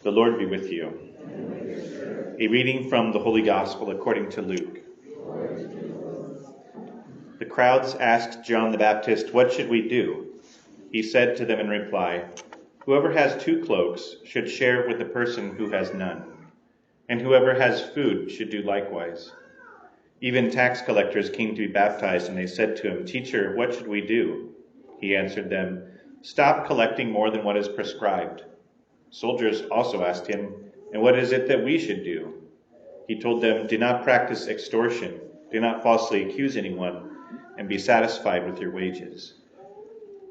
The Lord be with you. A reading from the Holy Gospel according to Luke. The crowds asked John the Baptist, "What should we do?" He said to them in reply, "Whoever has 2 cloaks should share with the person who has none, and whoever has food should do likewise." Even tax collectors came to be baptized, and they said to him, "Teacher, what should we do?" He answered them, "Stop collecting more than what is prescribed." Soldiers also asked him, "And what is it that we should do?" He told them, "Do not practice extortion, do not falsely accuse anyone, and be satisfied with your wages."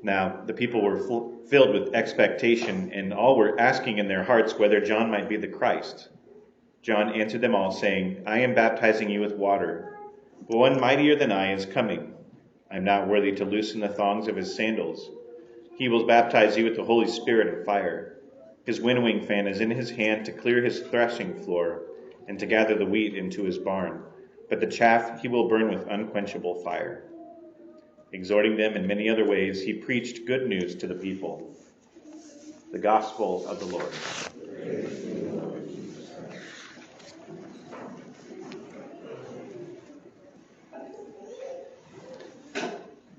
Now the people were filled with expectation, and all were asking in their hearts whether John might be the Christ. John answered them all, saying, "I am baptizing you with water, but one mightier than I is coming. I am not worthy to loosen the thongs of his sandals. He will baptize you with the Holy Spirit and fire. His winnowing fan is in his hand to clear his threshing floor and to gather the wheat into his barn, but the chaff he will burn with unquenchable fire." Exhorting them in many other ways, he preached good news to the people. The Gospel of the Lord.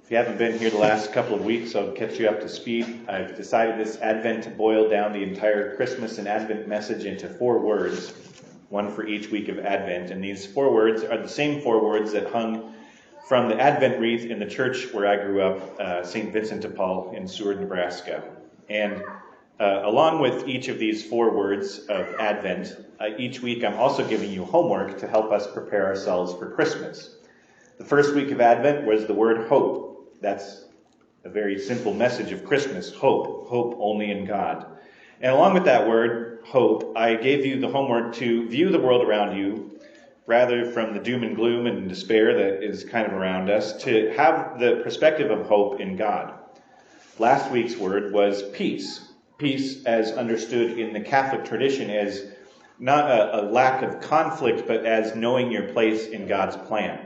If you haven't been here the last couple of weeks, I'll catch you up to speed. I've decided this Advent to boil down the entire Christmas and Advent message into 4 words, one for each week of Advent. And these 4 words are the same 4 words that hung from the Advent wreath in the church where I grew up, St. Vincent de Paul in Seward, Nebraska. And along with each of these 4 words of Advent, each week I'm also giving you homework to help us prepare ourselves for Christmas. The first week of Advent was the word hope. That's a very simple message of Christmas, hope. Hope only in God. And along with that word, hope, I gave you the homework to view the world around you rather from the doom and gloom and despair that is kind of around us, to have the perspective of hope in God. Last week's word was peace. Peace as understood in the Catholic tradition as not a lack of conflict, but as knowing your place in God's plan.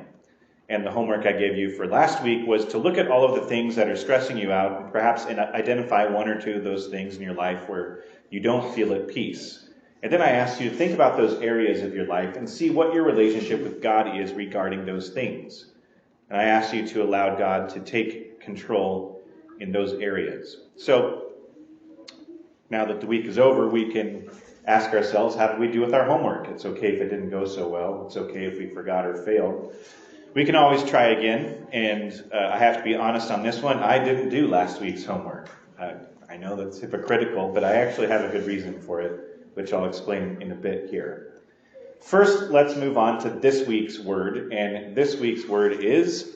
And the homework I gave you for last week was to look at all of the things that are stressing you out and perhaps identify 1 or 2 of those things in your life where you don't feel at peace. And then I asked you to think about those areas of your life and see what your relationship with God is regarding those things. And I asked you to allow God to take control in those areas. So now that the week is over, we can ask ourselves, how did we do with our homework? It's okay if it didn't go so well. It's okay if we forgot or failed. We can always try again, and I have to be honest on this one. I didn't do last week's homework. I know that's hypocritical, but I actually have a good reason for it, which I'll explain in a bit here. First, let's move on to this week's word, and this week's word is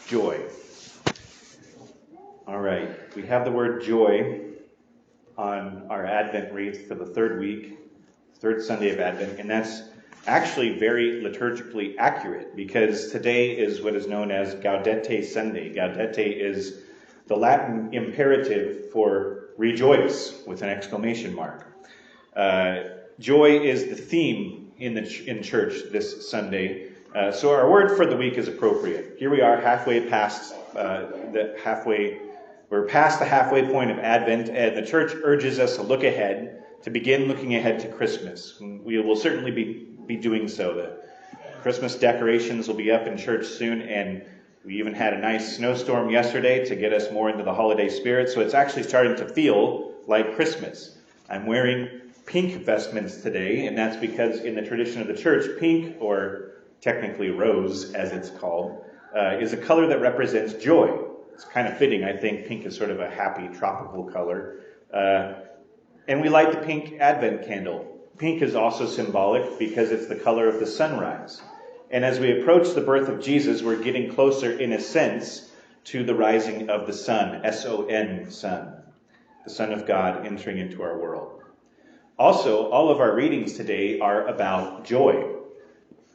joy. All right, we have the word joy on our Advent wreath for the 3rd week, 3rd Sunday of Advent, and that's actually very liturgically accurate because today is what is known as Gaudete Sunday. Gaudete is the Latin imperative for rejoice with an exclamation mark. Joy is the theme in church this Sunday. So our word for the week is appropriate. Here we are we're past the halfway point of Advent, and the church urges us to look ahead, to begin looking ahead to Christmas. And we will certainly be doing so. The Christmas decorations will be up in church soon, and we even had a nice snowstorm yesterday to get us more into the holiday spirit, so it's actually starting to feel like Christmas. I'm wearing pink vestments today, and that's because in the tradition of the church, pink, or technically rose as it's called, is a color that represents joy. It's kind of fitting, I think. Pink is sort of a happy tropical color. And we light the pink Advent candle. Pink is also symbolic because it's the color of the sunrise. And as we approach the birth of Jesus, we're getting closer, in a sense, to the rising of the sun, S-O-N, sun, the Son of God entering into our world. Also, all of our readings today are about joy.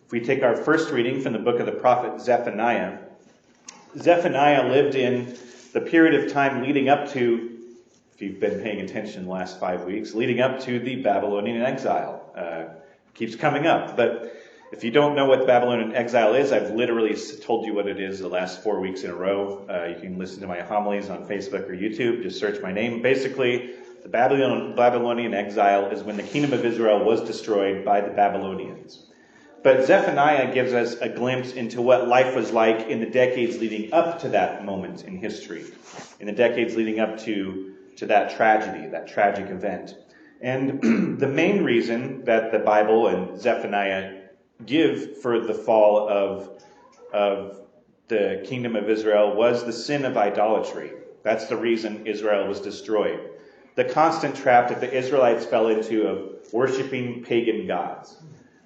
If we take our first reading from the book of the prophet Zephaniah, Zephaniah lived in the period of time leading up to, if you've been paying attention the last 5 weeks, leading up to the Babylonian exile. Keeps coming up. But if you don't know what Babylonian exile is, I've literally told you what it is the last 4 weeks in a row. You can listen to my homilies on Facebook or YouTube. Just search my name. Basically, the Babylonian exile is when the kingdom of Israel was destroyed by the Babylonians. But Zephaniah gives us a glimpse into what life was like in the decades leading up to that moment in history, in the decades leading up to that tragedy, that tragic event. And the main reason that the Bible and Zephaniah give for the fall of the kingdom of Israel was the sin of idolatry. That's the reason Israel was destroyed. The constant trap that the Israelites fell into of worshiping pagan gods.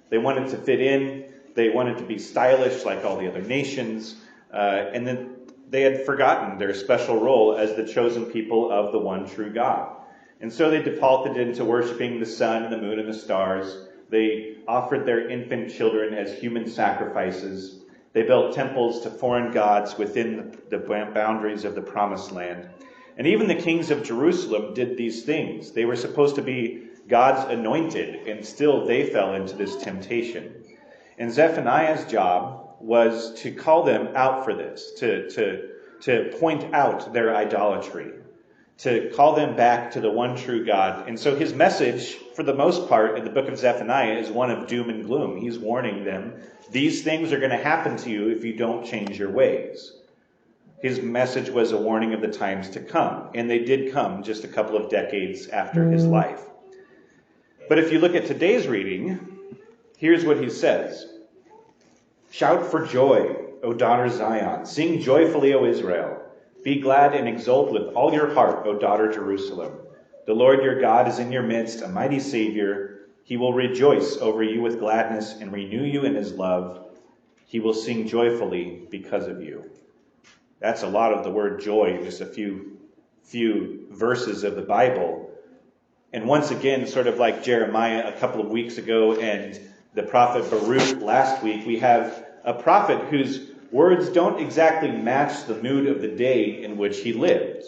They wanted to fit in. They wanted to be stylish like all the other nations. And then they had forgotten their special role as the chosen people of the one true God. And so they defaulted into worshiping the sun and the moon and the stars. They offered their infant children as human sacrifices. They built temples to foreign gods within the boundaries of the promised land. And even the kings of Jerusalem did these things. They were supposed to be God's anointed, and still they fell into this temptation. And Zephaniah's job was to call them out for this, to point out their idolatry, to call them back to the one true God. And so his message, for the most part, in the book of Zephaniah is one of doom and gloom. He's warning them, these things are going to happen to you if you don't change your ways. His message was a warning of the times to come, and they did come just a couple of decades after his life. But if you look at today's reading, here's what he says. Shout for joy, O daughter Zion. Sing joyfully, O Israel. Be glad and exult with all your heart, O daughter Jerusalem. The Lord your God is in your midst, a mighty Savior. He will rejoice over you with gladness and renew you in his love. He will sing joyfully because of you. That's a lot of the word joy in just a few verses of the Bible. And once again, sort of like Jeremiah a couple of weeks ago and the prophet Baruch last week, we have a prophet whose words don't exactly match the mood of the day in which he lived.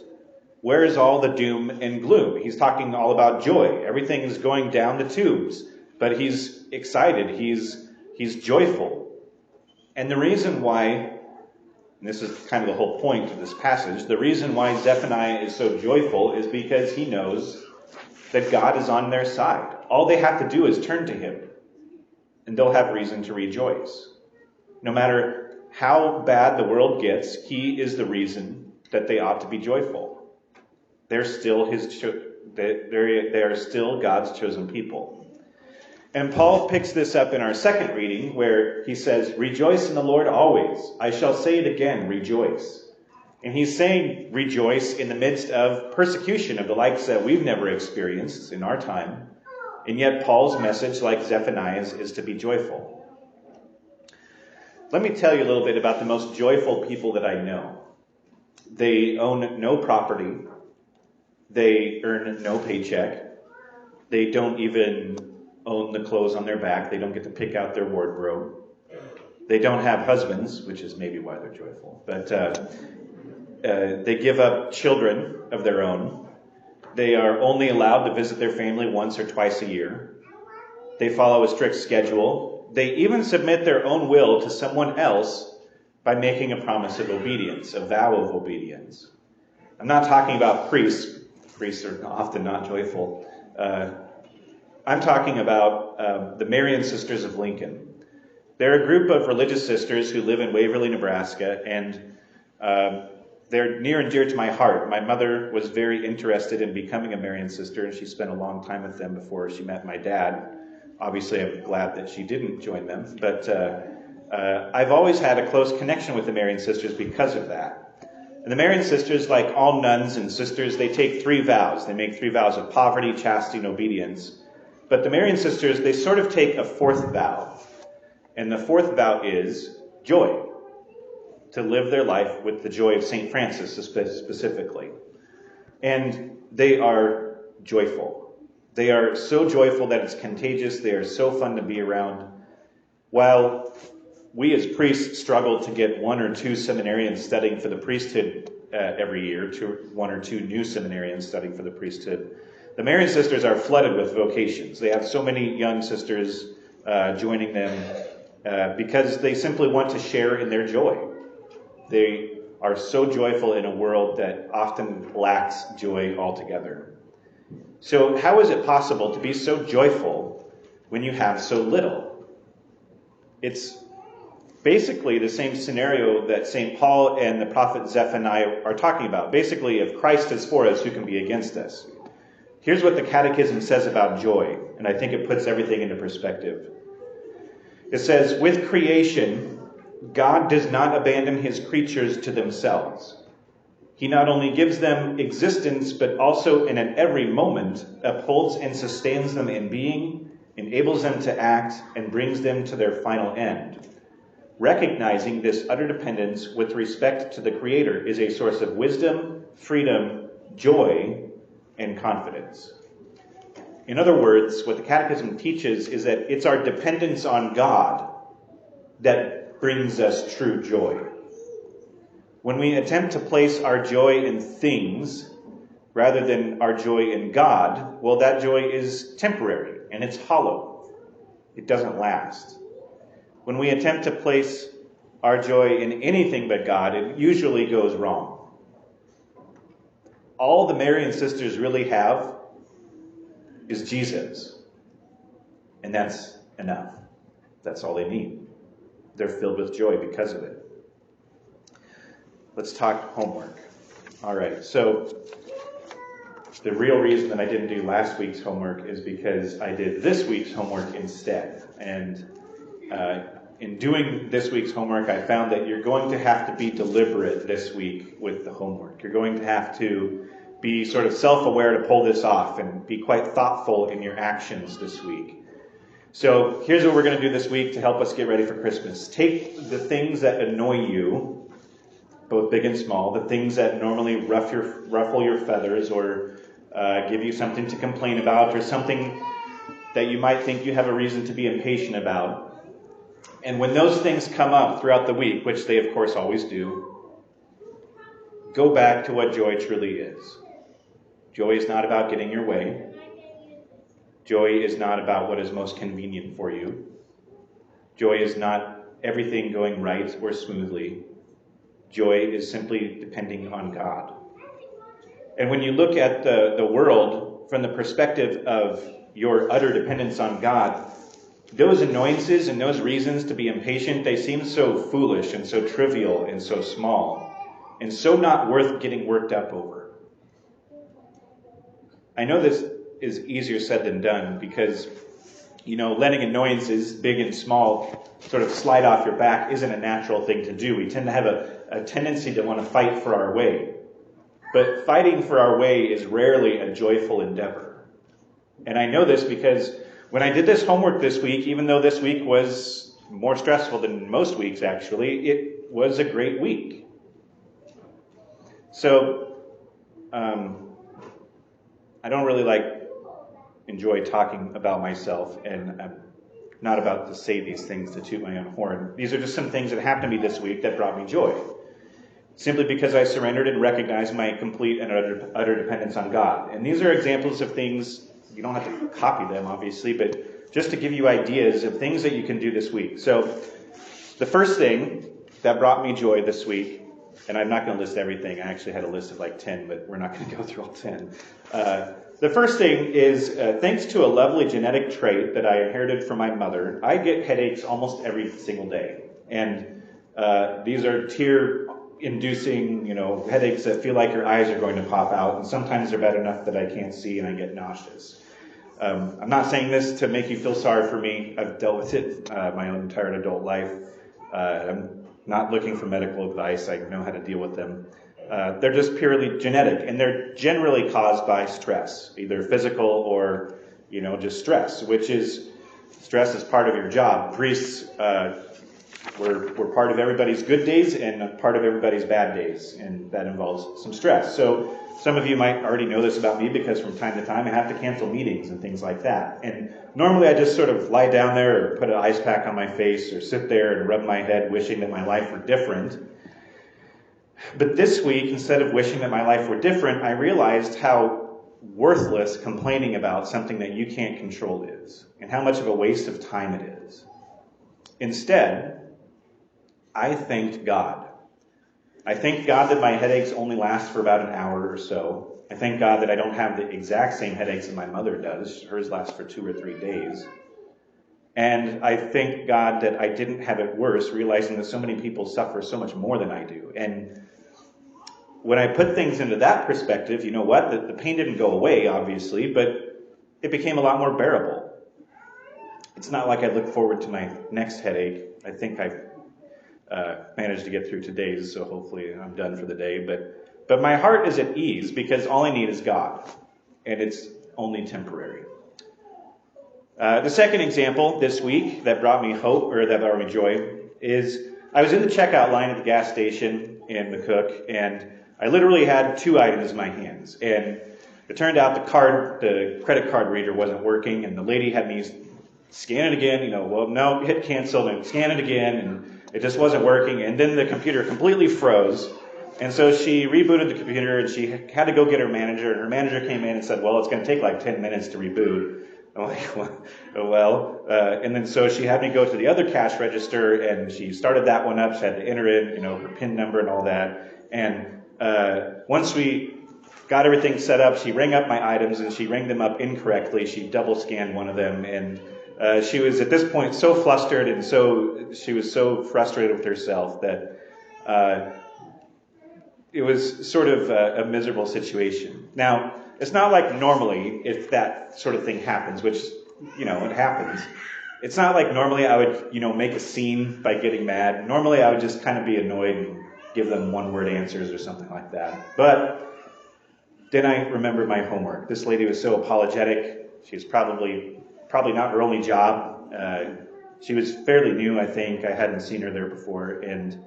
Where is all the doom and gloom? He's talking all about joy. Everything is going down the tubes, but he's excited. He's joyful. And the reason why, and this is kind of the whole point of this passage, the reason why Zephaniah is so joyful is because he knows that God is on their side. All they have to do is turn to him, and they'll have reason to rejoice. No matter how bad the world gets, he is the reason that they ought to be joyful. They're still they are still God's chosen people. And Paul picks this up in our second reading where he says, rejoice in the Lord always. I shall say it again, rejoice. And he's saying rejoice in the midst of persecution of the likes that we've never experienced in our time. And yet Paul's message, like Zephaniah's, is to be joyful. Let me tell you a little bit about the most joyful people that I know. They own no property. They earn no paycheck. They don't even own the clothes on their back. They don't get to pick out their wardrobe. They don't have husbands, which is maybe why they're joyful. But they give up children of their own. They are only allowed to visit their family once or twice a year. They follow a strict schedule. They even submit their own will to someone else by making a promise of obedience, a vow of obedience. I'm not talking about priests. Priests are often not joyful. I'm talking about the Marion Sisters of Lincoln. They're a group of religious sisters who live in Waverly, Nebraska, and they're near and dear to my heart. My mother was very interested in becoming a Marion sister, and she spent a long time with them before she met my dad. Obviously, I'm glad that she didn't join them, but I've always had a close connection with the Marion sisters because of that. And the Marion sisters, like all nuns and sisters, they take 3 vows. They make 3 vows of poverty, chastity, and obedience. But the Marion sisters, they sort of take a 4th vow. And the 4th vow is joy. To live their life with the joy of St. Francis specifically. And they are joyful. They are so joyful that it's contagious. They are so fun to be around. While we as priests struggle to get 1 or 2 seminarians studying for the priesthood every year, to 1 or 2 new seminarians studying for the priesthood. The Marion sisters are flooded with vocations. They have so many young sisters joining them because they simply want to share in their joy. They are so joyful in a world that often lacks joy altogether. So how is it possible to be so joyful when you have so little? It's basically the same scenario that St. Paul and the prophet Zephaniah are talking about. Basically, if Christ is for us, who can be against us? Here's what the Catechism says about joy, and I think it puts everything into perspective. It says, with creation, God does not abandon his creatures to themselves. He not only gives them existence, but also in at every moment upholds and sustains them in being, enables them to act, and brings them to their final end. Recognizing this utter dependence with respect to the Creator is a source of wisdom, freedom, joy, and confidence. In other words, what the Catechism teaches is that it's our dependence on God that brings us true joy. When we attempt to place our joy in things rather than our joy in God, well, that joy is temporary and it's hollow. It doesn't last. When we attempt to place our joy in anything but God, it usually goes wrong. All the Marian sisters really have is Jesus. And that's enough. That's all they need. They're filled with joy because of it. Let's talk homework. All right, so the real reason that I didn't do last week's homework is because I did this week's homework instead. And in doing this week's homework, I found that you're going to have to be deliberate this week with the homework. You're going to have to be sort of self-aware to pull this off and be quite thoughtful in your actions this week. So here's what we're going to do this week to help us get ready for Christmas. Take the things that annoy you, both big and small, the things that normally ruffle your feathers or give you something to complain about or something that you might think you have a reason to be impatient about. And when those things come up throughout the week, which they of course always do, go back to what joy truly is. Joy is not about getting your way. Joy is not about what is most convenient for you. Joy is not everything going right or smoothly. Joy is simply depending on God. And when you look at the world from the perspective of your utter dependence on God, those annoyances and those reasons to be impatient, they seem so foolish and so trivial and so small and so not worth getting worked up over. I know this is easier said than done because, letting annoyances, big and small, sort of slide off your back isn't a natural thing to do. We tend to have a tendency to want to fight for our way. But fighting for our way is rarely a joyful endeavor. And I know this because when I did this homework this week, even though this week was more stressful than most weeks actually, it was a great week. So, I don't really enjoy talking about myself, and I'm not about to say these things to toot my own horn. These are just some things that happened to me this week that brought me joy. Simply because I surrendered and recognized my complete and utter dependence on God. And these are examples of things, you don't have to copy them obviously, but just to give you ideas of things that you can do this week. So the first thing that brought me joy this week, and I'm not going to list everything, I actually had a list of 10, but we're not going to go through all 10. The first thing is, thanks to a lovely genetic trait that I inherited from my mother, I get headaches almost every single day. And these are tear-inducing, headaches that feel like your eyes are going to pop out. And sometimes they're bad enough that I can't see and I get nauseous. I'm not saying this to make you feel sorry for me. I've dealt with it my own entire adult life. I'm not looking for medical advice. I know how to deal with them. They're just purely genetic, and they're generally caused by stress, either physical or, just stress, stress is part of your job. Priests We're part of everybody's good days and part of everybody's bad days, and that involves some stress. So some of you might already know this about me because from time to time I have to cancel meetings and things like that. And normally I just sort of lie down there or put an ice pack on my face or sit there and rub my head wishing that my life were different. But this week, instead of wishing that my life were different, I realized how worthless complaining about something that you can't control is, and how much of a waste of time it is. Instead, I thanked God. I thank God that my headaches only last for about an hour or so. I thank God that I don't have the exact same headaches that my mother does. Hers lasts for 2 or 3 days. And I thank God that I didn't have it worse, realizing that so many people suffer so much more than I do. And when I put things into that perspective, you know what? The pain didn't go away, obviously, but it became a lot more bearable. It's not like I look forward to my next headache. I think I've managed to get through today's, so hopefully I'm done for the day. But my heart is at ease because all I need is God, and it's only temporary. The second example this week that brought me hope, or that brought me joy, is I was in the checkout line at the gas station in McCook, and I literally had 2 items in my hands. And it turned out the credit card reader wasn't working, and the lady had me scan it again, well, no, hit cancel, and scan it again, and it just wasn't working. And then the computer completely froze. And so she rebooted the computer, and she had to go get her manager. And her manager came in and said, well, it's going to take like 10 minutes to reboot. I'm like, well, and then so she had me go to the other cash register, and she started that one up. She had to enter in, her PIN number and all that. And once we got everything set up, she rang up my items, and she rang them up incorrectly. She double scanned one of them, and she was at this point so flustered, and she was so frustrated with herself that it was sort of a miserable situation. Now, it's not like normally if that sort of thing happens, which, it happens. It's not like normally I would, make a scene by getting mad. Normally I would just kind of be annoyed and give them one-word answers or something like that. But then I remembered my homework. This lady was so apologetic. She was probably not her only job. She was fairly new, I think. I hadn't seen her there before. And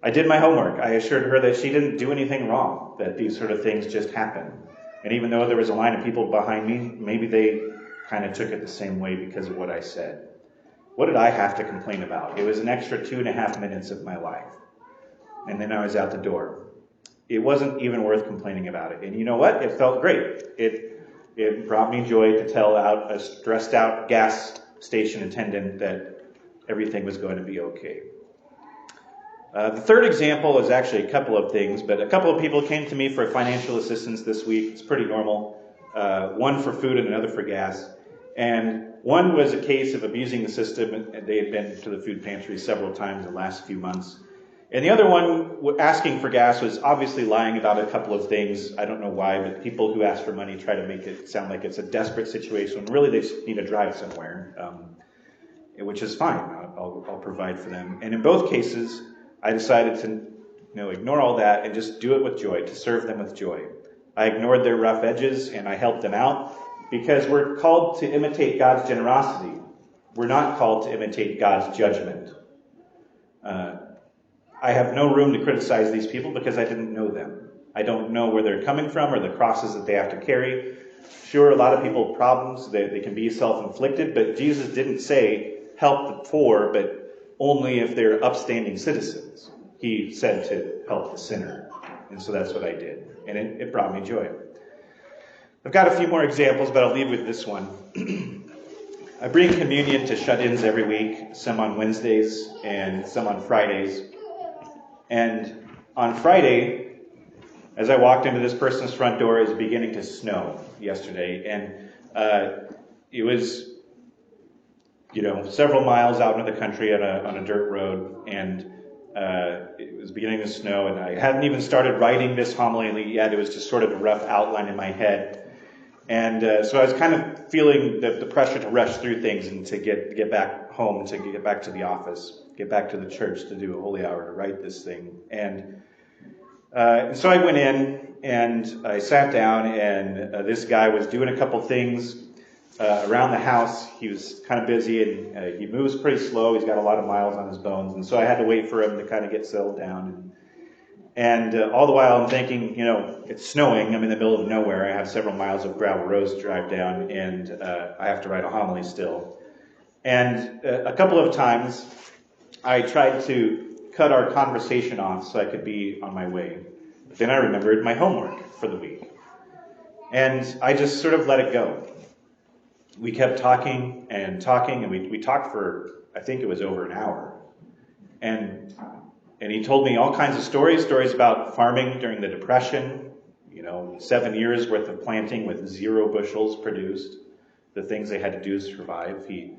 I did my homework. I assured her that she didn't do anything wrong, that these sort of things just happen. And even though there was a line of people behind me, maybe they kind of took it the same way because of what I said. What did I have to complain about? It was an extra 2.5 minutes of my life. And then I was out the door. It wasn't even worth complaining about it. And you know what? It felt great. It brought me joy to tell out a stressed out gas station attendant that everything was going to be okay. The third example is actually a couple of things, but a couple of people came to me for financial assistance this week. It's pretty normal. One for food and another for gas. And one was a case of abusing the system, and they had been to the food pantry several times in the last few months. And the other one, asking for gas, was obviously lying about a couple of things. I don't know why, but people who ask for money try to make it sound like it's a desperate situation. Really, they just need to drive somewhere, which is fine. I'll provide for them. And in both cases, I decided to ignore all that and just do it with joy, to serve them with joy. I ignored their rough edges and I helped them out because we're called to imitate God's generosity. We're not called to imitate God's judgment. I have no room to criticize these people because I didn't know them. I don't know where they're coming from or the crosses that they have to carry. Sure, a lot of people have problems. They can be self-inflicted, but Jesus didn't say help the poor, but only if they're upstanding citizens. He said to help the sinner. And so that's what I did. And it brought me joy. I've got a few more examples, but I'll leave with this one. I bring communion to shut-ins every week, some on Wednesdays and some on Fridays. And on Friday, as I walked into this person's front door, it was beginning to snow yesterday. And it was several miles out into the country on a dirt road, and it was beginning to snow, and I hadn't even started writing this homily yet. It was just sort of a rough outline in my head. And so I was kind of feeling the pressure to rush through things and to get back home, to get back to the office, get back to the church to do a holy hour, to write this thing. And so I went in, and I sat down, and this guy was doing a couple things. around the house. He was kind of busy, and he moves pretty slow. He's got a lot of miles on his bones, and so I had to wait for him to kind of get settled down. And all the while I'm thinking, it's snowing. I'm in the middle of nowhere. I have several miles of gravel roads to drive down, and I have to write a homily still. And a couple of times I tried to cut our conversation off so I could be on my way. But then I remembered my homework for the week. And I just sort of let it go. We kept talking, and we talked for, I think it was over an hour. And he told me all kinds of stories about farming during the Depression, 7 years worth of planting with 0 bushels produced, the things they had to do to survive. He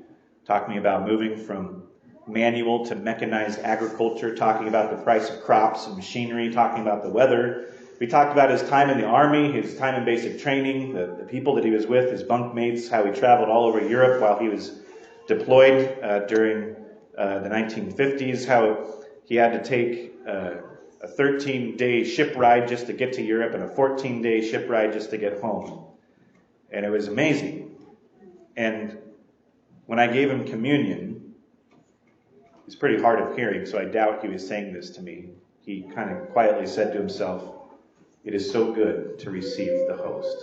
talked to me about moving from manual to mechanized agriculture, talking about the price of crops and machinery, talking about the weather. We talked about his time in the army, his time in basic training, the people that he was with, his bunkmates, how he traveled all over Europe while he was deployed during the 1950s, how he had to take a 13-day ship ride just to get to Europe and a 14-day ship ride just to get home. And it was amazing. And when I gave him communion, he's pretty hard of hearing, so I doubt he was saying this to me. He kind of quietly said to himself, "It is so good to receive the host."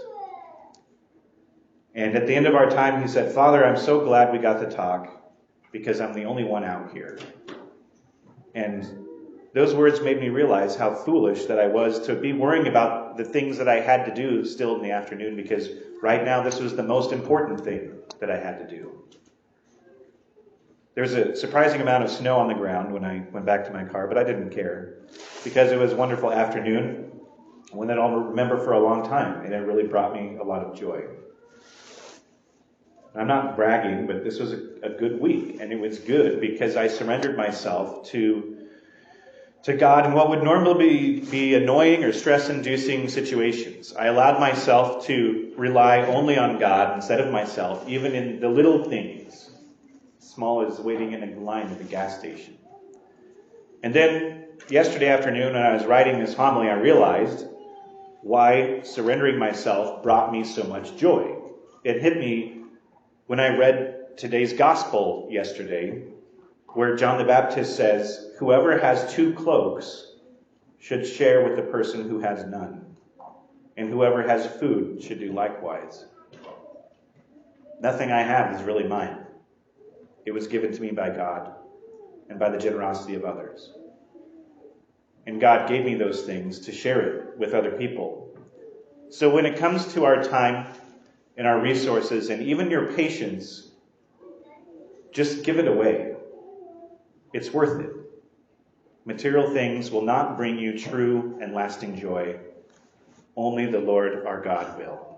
And at the end of our time, he said, "Father, I'm so glad we got to talk because I'm the only one out here." And those words made me realize how foolish that I was to be worrying about the things that I had to do still in the afternoon, because right now this was the most important thing that I had to do. There was a surprising amount of snow on the ground when I went back to my car, but I didn't care because it was a wonderful afternoon, one that I'll remember for a long time, and it really brought me a lot of joy. I'm not bragging, but this was a good week, and it was good because I surrendered myself to God in what would normally be annoying or stress-inducing situations. I allowed myself to rely only on God instead of myself, even in the little things, small as waiting in a line at the gas station. And then yesterday afternoon, when I was writing this homily, I realized why surrendering myself brought me so much joy. It hit me when I read today's gospel yesterday, where John the Baptist says, "Whoever has 2 cloaks should share with the person who has none, and whoever has food should do likewise." Nothing I have is really mine. It was given to me by God and by the generosity of others. And God gave me those things to share it with other people. So when it comes to our time and our resources and even your patience, just give it away. It's worth it. Material things will not bring you true and lasting joy. Only the Lord our God will.